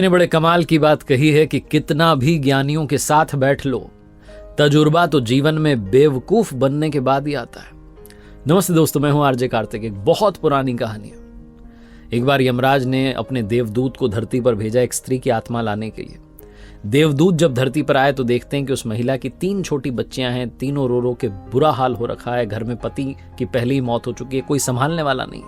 ने बड़े कमाल की बात कही है कि कितना भी ज्ञानियों के साथ बैठ लो, तजुर्बा तो जीवन में बेवकूफ बनने के बाद ही आता है। नमस्ते दोस्तों, मैं हूं आरजे कार्तिक। एक बहुत पुरानी कहानी है। एक बार यमराज ने अपने देवदूत को धरती पर भेजा एक स्त्री की आत्मा लाने के लिए। देवदूत जब धरती पर आए तो देखते हैं कि उस महिला की 3 छोटी बच्चियां हैं। तीनों रो रो के बुरा हाल हो रखा है। घर में पति की पहले ही मौत हो चुकी है, कोई संभालने वाला नहीं।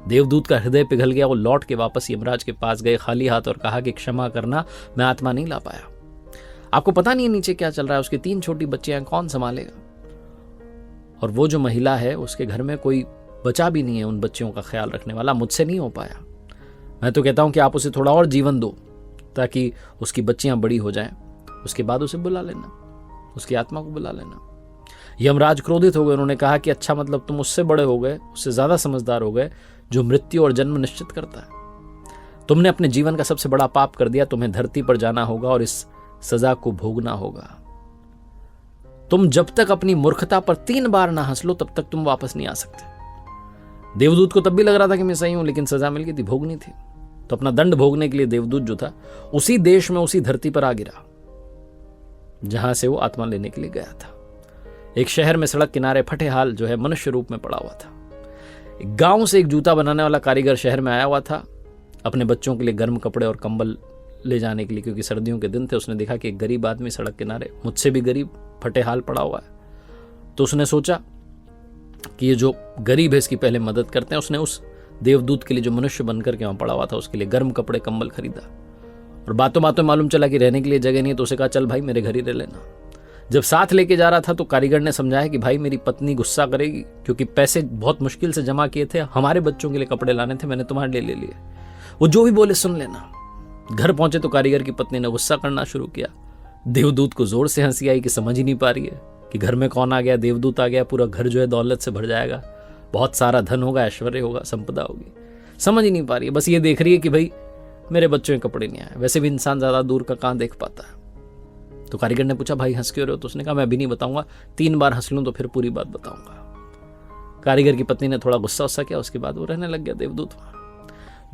देवदूत का हृदय पिघल गया। वो लौट के वापस यमराज के पास गए खाली हाथ और कहा कि क्षमा करना, मैं आत्मा नहीं ला पाया। आपको पता नहीं है नीचे क्या चल रहा है, उसकी 3 छोटी बच्चियां, कौन संभालेगा? और वो जो महिला है उसके घर में कोई बचा भी नहीं है उन बच्चियों का ख्याल रखने वाला। मुझसे नहीं हो पाया। मैं तो कहता हूं कि आप उसे थोड़ा और जीवन दो ताकि उसकी बच्चियां बड़ी हो जाएं। उसके बाद उसे बुला लेना, उसकी आत्मा को बुला लेना। यमराज क्रोधित हो गए। उन्होंने कहा कि अच्छा, मतलब तुम उससे बड़े हो गए, उससे ज्यादा समझदार हो गए जो मृत्यु और जन्म निश्चित करता है। तुमने अपने जीवन का सबसे बड़ा पाप कर दिया। तुम्हें धरती पर जाना होगा और इस सजा को भोगना होगा। तुम जब तक अपनी मूर्खता पर 3 बार ना हंस लो तब तक तुम वापस नहीं आ सकते। देवदूत को तब भी लग रहा था कि मैं सही हूं, लेकिन सजा मिल गई थी, भोगनी थी। तो अपना दंड भोगने के लिए देवदूत जो था उसी देश में, उसी धरती पर आ गिरा जहां से वो आत्मा लेने के लिए गया था। एक शहर में सड़क किनारे फटे हाल जो है मनुष्य रूप में पड़ा हुआ था। गांव से एक जूता बनाने वाला कारीगर शहर में आया हुआ था अपने बच्चों के लिए गर्म कपड़े और कंबल ले जाने के लिए, क्योंकि सर्दियों के दिन थे। उसने देखा कि एक गरीब आदमी सड़क किनारे, मुझसे भी गरीब, फटे हाल पड़ा हुआ है। तो उसने सोचा कि ये जो गरीब है इसकी पहले मदद करते हैं। उसने उस देवदूत के लिए जो मनुष्य बनकर के वहां पड़ा हुआ था उसके लिए गर्म कपड़े कंबल खरीदा। और बातों बातों मालूम चला कि रहने के लिए जगह नहीं है। तो उसे कहा, चल भाई मेरे घर ही रह लेना। जब साथ लेके जा रहा था तो कारीगर ने समझाया कि भाई मेरी पत्नी गुस्सा करेगी, क्योंकि पैसे बहुत मुश्किल से जमा किए थे, हमारे बच्चों के लिए कपड़े लाने थे, मैंने तुम्हारे लिए ले लिए। वो जो भी बोले सुन लेना। घर पहुंचे तो कारीगर की पत्नी ने गुस्सा करना शुरू किया। देवदूत को जोर से हंसी आई कि समझ ही नहीं पा रही है कि घर में कौन आ गया, देवदूत आ गया, पूरा घर जो है दौलत से भर जाएगा, बहुत सारा धन होगा, ऐश्वर्य होगा, संपदा होगी। समझ ही नहीं पा रही है। बस ये देख रही है कि भाई मेरे बच्चों के कपड़े नहीं आए। वैसे भी इंसान ज्यादा दूर का कहां देख पाता है। तो कारीगर ने पूछा, भाई हंस क्यों रहे हो? तो उसने कहा, मैं अभी नहीं बताऊंगा, 3 बार हंस लूं तो फिर पूरी बात बताऊंगा। कारीगर की पत्नी ने थोड़ा गुस्सा किया। उसके बाद वो रहने लग गया देवदूत।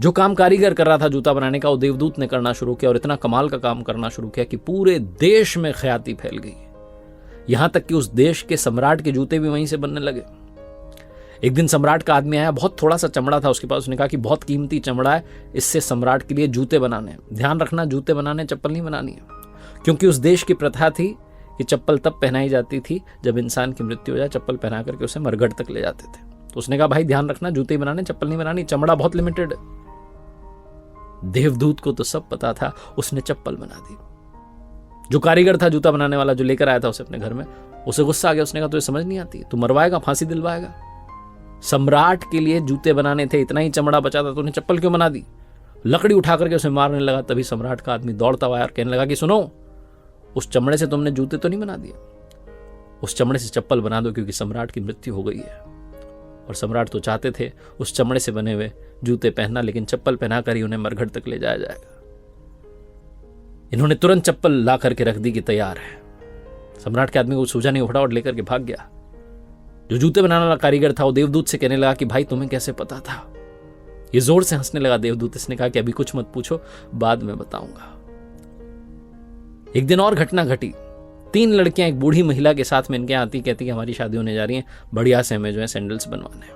जो काम कारीगर कर रहा था जूता बनाने का, वो देवदूत ने करना शुरू किया और इतना कमाल का काम करना शुरू किया कि पूरे देश में ख्याति फैल गई। यहां तक कि उस देश के सम्राट के जूते भी वहीं से बनने लगे। एक दिन सम्राट का आदमी आया, बहुत थोड़ा सा चमड़ा था उसके पास। उसने कहा कि बहुत कीमती चमड़ा है, इससे सम्राट के लिए जूते बनाने हैं। ध्यान रखना, जूते बनाने, चप्पल नहीं बनानी है, क्योंकि उस देश की प्रथा थी कि चप्पल तब पहनाई जाती थी जब इंसान की मृत्यु हो जाए। चप्पल पहना करके उसे मरघट तक ले जाते थे। तो उसने कहा, भाई ध्यान रखना, जूते बनाने, चप्पल नहीं बनानी, चमड़ा बहुत लिमिटेड है। देवदूत को तो सब पता था। उसने चप्पल बना दी। जो कारीगर था जूता बनाने वाला, जो लेकर आया था उसे अपने घर में, उसे गुस्सा आ गया। उसने कहा, तुझे समझ नहीं आती, तू मरवाएगा, फांसी दिलवाएगा। सम्राट के लिए जूते बनाने थे, इतना ही चमड़ा बचा था, तूने चप्पल क्यों बना दी? लकड़ी उठा करके उसे मारने लगा। तभी सम्राट का आदमी दौड़ता हुआ और कहने लगा कि सुनो, उस चमड़े से तुमने जूते तो नहीं बना दिए, उस चमड़े से चप्पल बना दो, क्योंकि सम्राट की मृत्यु हो गई है। और सम्राट तो चाहते थे उस चमड़े से बने हुए जूते पहनना, लेकिन चप्पल पहनाकर ही उन्हें मरघट तक ले जाया जाएगा। इन्होंने तुरंत चप्पल ला करके रख दी कि तैयार है। सम्राट के आदमी को सूझा नहीं, फटाफट लेकर के भाग गया। जो जूते बनाने वाला कारीगर था वो देवदूत से कहने लगा कि भाई तुम्हें कैसे पता था? ये जोर से हंसने लगा देवदूत। इसने कहा कि अभी कुछ मत पूछो, बाद में बताऊंगा। एक दिन और घटना घटी। 3 लड़कियां एक बूढ़ी महिला के साथ में इनके आती, कहती कि हमारी शादी होने जा रही है, बढ़िया से हमें जो है सैंडल्स बनवाने।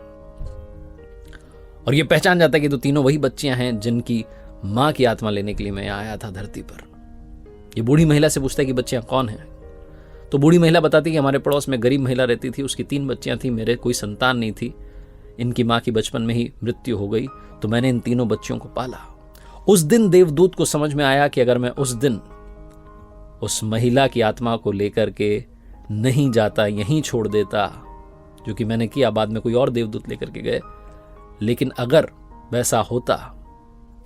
और ये पहचान जाता है कि तो तीनों वही बच्चियां हैं जिनकी मां की आत्मा लेने के लिए मैं आया था धरती पर। ये बूढ़ी महिला से पूछता है कि बच्चियां कौन हैं? तो बूढ़ी महिला बताती कि हमारे पड़ोस में गरीब महिला रहती थी, उसकी 3 बच्चियां थी, मेरे कोई संतान नहीं थी, इनकी मां की बचपन में ही मृत्यु हो गई, तो मैंने इन तीनों बच्चियों को पाला। उस दिन देवदूत को समझ में आया कि अगर मैं उस दिन उस महिला की आत्मा को लेकर के नहीं जाता, यहीं छोड़ देता, जो कि मैंने किया, बाद में कोई और देवदूत लेकर के गए, लेकिन अगर वैसा होता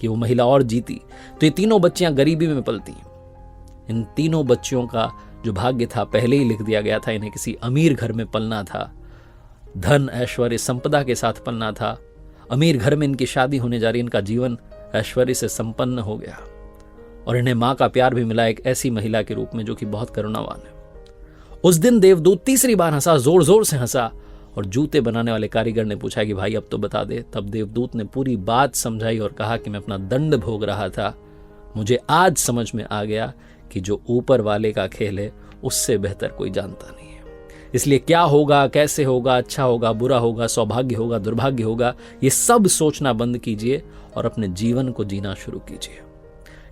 कि वो महिला और जीती तो ये तीनों बच्चियां गरीबी में पलती। इन तीनों बच्चियों का जो भाग्य था पहले ही लिख दिया गया था। इन्हें किसी अमीर घर में पलना था, धन ऐश्वर्य संपदा के साथ पलना था। अमीर घर में इनकी शादी होने जा रही, इनका जीवन ऐश्वर्य से संपन्न हो गया और इन्हें मां का प्यार भी मिला, एक ऐसी महिला के रूप में जो कि बहुत करुणावान है। उस दिन देवदूत तीसरी बार हंसा, जोर जोर से हंसा, और जूते बनाने वाले कारीगर ने पूछा कि भाई अब तो बता दे। तब देवदूत ने पूरी बात समझाई और कहा कि मैं अपना दंड भोग रहा था, मुझे आज समझ में आ गया कि जो ऊपर वाले का खेल है उससे बेहतर कोई जानता नहीं है। इसलिए क्या होगा, कैसे होगा, अच्छा होगा, बुरा होगा, सौभाग्य होगा, दुर्भाग्य होगा, ये सब सोचना बंद कीजिए और अपने जीवन को जीना शुरू कीजिए।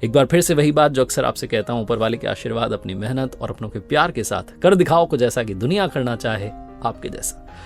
एक बार फिर से वही बात जो अक्सर आपसे कहता हूं, ऊपर वाले के आशीर्वाद, अपनी मेहनत और अपनों के प्यार के साथ कर दिखाओ कुछ ऐसा कि दुनिया करना चाहे आपके जैसा।